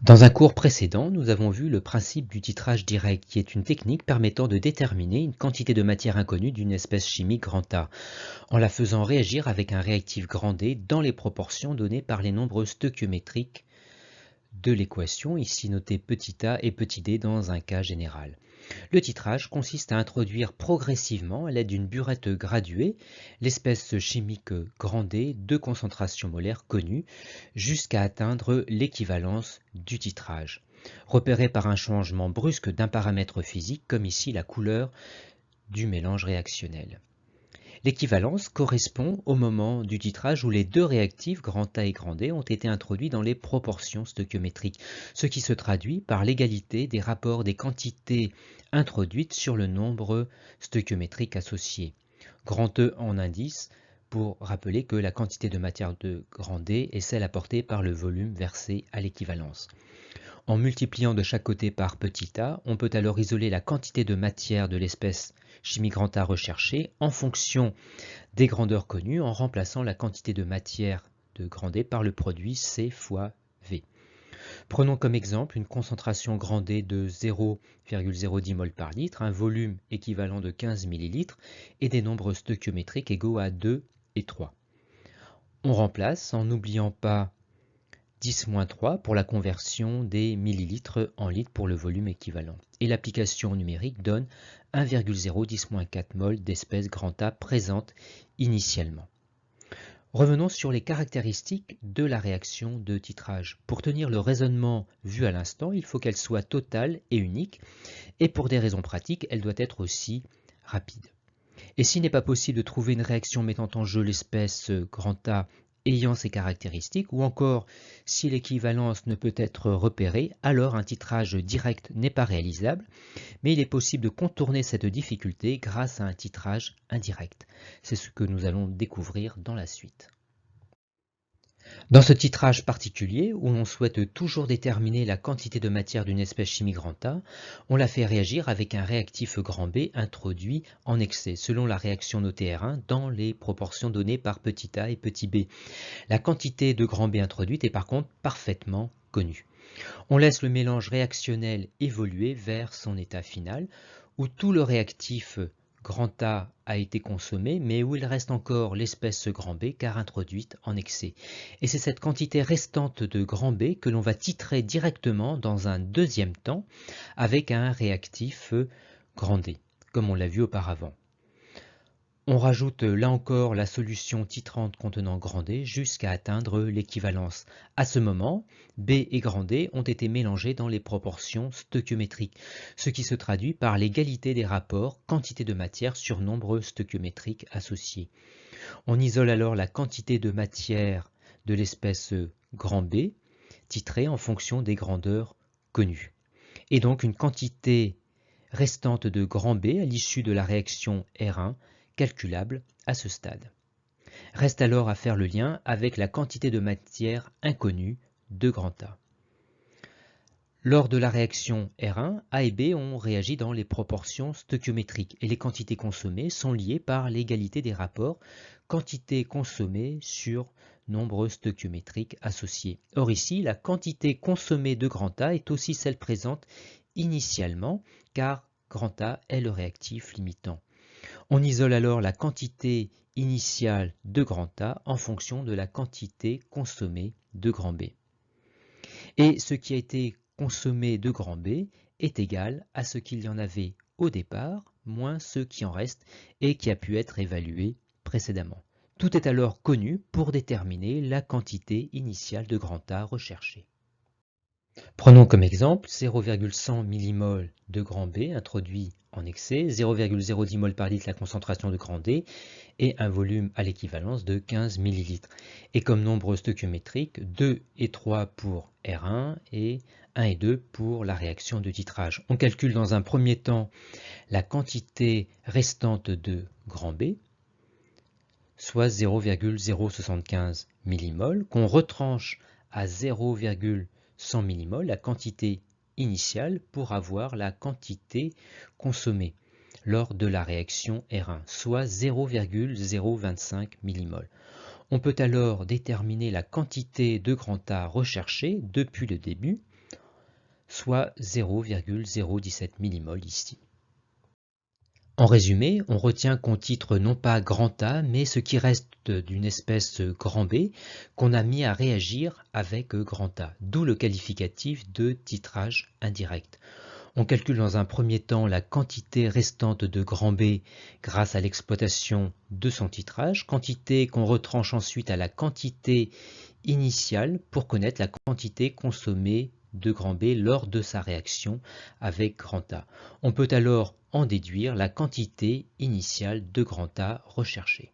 Dans un cours précédent, nous avons vu le principe du titrage direct, qui est une technique permettant de déterminer une quantité de matière inconnue d'une espèce chimique grand A, en la faisant réagir avec un réactif grand D dans les proportions données par les nombres stoichiométriques de l'équation, ici noté petit a et petit d dans un cas général. Le titrage consiste à introduire progressivement, à l'aide d'une burette graduée, l'espèce chimique grand D de concentration molaire connue, jusqu'à atteindre l'équivalence du titrage, repérée par un changement brusque d'un paramètre physique, comme ici la couleur du mélange réactionnel. L'équivalence correspond au moment du titrage où les deux réactifs, grand A et grand D, ont été introduits dans les proportions stoichiométriques, ce qui se traduit par l'égalité des rapports des quantités introduites sur le nombre stoichiométrique associé. Grand E en indice, pour rappeler que la quantité de matière de grand D est celle apportée par le volume versé à l'équivalence. En multipliant de chaque côté par petit a, on peut alors isoler la quantité de matière de l'espèce chimique grand A recherchée en fonction des grandeurs connues en remplaçant la quantité de matière de grand D par le produit C fois V. Prenons comme exemple une concentration grand D de 0,010 mol par litre, un volume équivalent de 15 ml et des nombres stoichiométriques égaux à 2 et 3. On remplace en n'oubliant pas 10-3 pour la conversion des millilitres en litres pour le volume équivalent. Et l'application numérique donne 1,010-4 mol d'espèce grand A présente initialement. Revenons sur les caractéristiques de la réaction de titrage. Pour tenir le raisonnement vu à l'instant, il faut qu'elle soit totale et unique, et pour des raisons pratiques, elle doit être aussi rapide. Et s'il n'est pas possible de trouver une réaction mettant en jeu l'espèce grand A ayant ces caractéristiques, ou encore si l'équivalence ne peut être repérée, alors un titrage direct n'est pas réalisable, mais il est possible de contourner cette difficulté grâce à un titrage indirect. C'est ce que nous allons découvrir dans la suite. Dans ce titrage particulier, où l'on souhaite toujours déterminer la quantité de matière d'une espèce chimique grand A, on la fait réagir avec un réactif grand B introduit en excès, selon la réaction notée R1 dans les proportions données par petit a et petit b. La quantité de grand B introduite est par contre parfaitement connue. On laisse le mélange réactionnel évoluer vers son état final, où tout le réactif grand A été consommé, mais où il reste encore l'espèce grand B car introduite en excès. Et c'est cette quantité restante de grand B que l'on va titrer directement dans un deuxième temps avec un réactif grand D, comme on l'a vu auparavant. On rajoute là encore la solution titrante contenant grand D jusqu'à atteindre l'équivalence. À ce moment, B et grand D ont été mélangés dans les proportions stoichiométriques, ce qui se traduit par l'égalité des rapports quantité de matière sur nombre stoichiométrique associés. On isole alors la quantité de matière de l'espèce grand B, titrée en fonction des grandeurs connues. Et donc une quantité restante de grand B à l'issue de la réaction R1 calculable à ce stade. Reste alors à faire le lien avec la quantité de matière inconnue de grand A. Lors de la réaction R1, A et B ont réagi dans les proportions stoichiométriques et les quantités consommées sont liées par l'égalité des rapports quantité consommée sur nombre stoichiométrique associé. Or ici, la quantité consommée de grand A est aussi celle présente initialement car grand A est le réactif limitant. On isole alors la quantité initiale de grand A en fonction de la quantité consommée de grand B. Et ce qui a été consommé de grand B est égal à ce qu'il y en avait au départ, moins ce qui en reste et qui a pu être évalué précédemment. Tout est alors connu pour déterminer la quantité initiale de grand A recherchée. Prenons comme exemple 0,100 mmol de grand B introduit en excès, 0,010 mol par litre la concentration de grand D et un volume à l'équivalence de 15 ml. Et comme nombre stoichiométrique, 2 et 3 pour R1 et 1 et 2 pour la réaction de titrage. On calcule dans un premier temps la quantité restante de grand B, soit 0,075 mmol, qu'on retranche à 0,100 mmol, la quantité initiale, pour avoir la quantité consommée lors de la réaction R1, soit 0,025 mmol. On peut alors déterminer la quantité de grand A recherchée depuis le début soit 0,017 millimoles ici. En résumé, on retient qu'on titre non pas grand A, mais ce qui reste d'une espèce grand B qu'on a mis à réagir avec grand A, d'où le qualificatif de titrage indirect. On calcule dans un premier temps la quantité restante de grand B grâce à l'exploitation de son titrage, quantité qu'on retranche ensuite à la quantité initiale pour connaître la quantité consommée de grand B lors de sa réaction avec grand A. On peut alors en déduire la quantité initiale de grand A recherchée.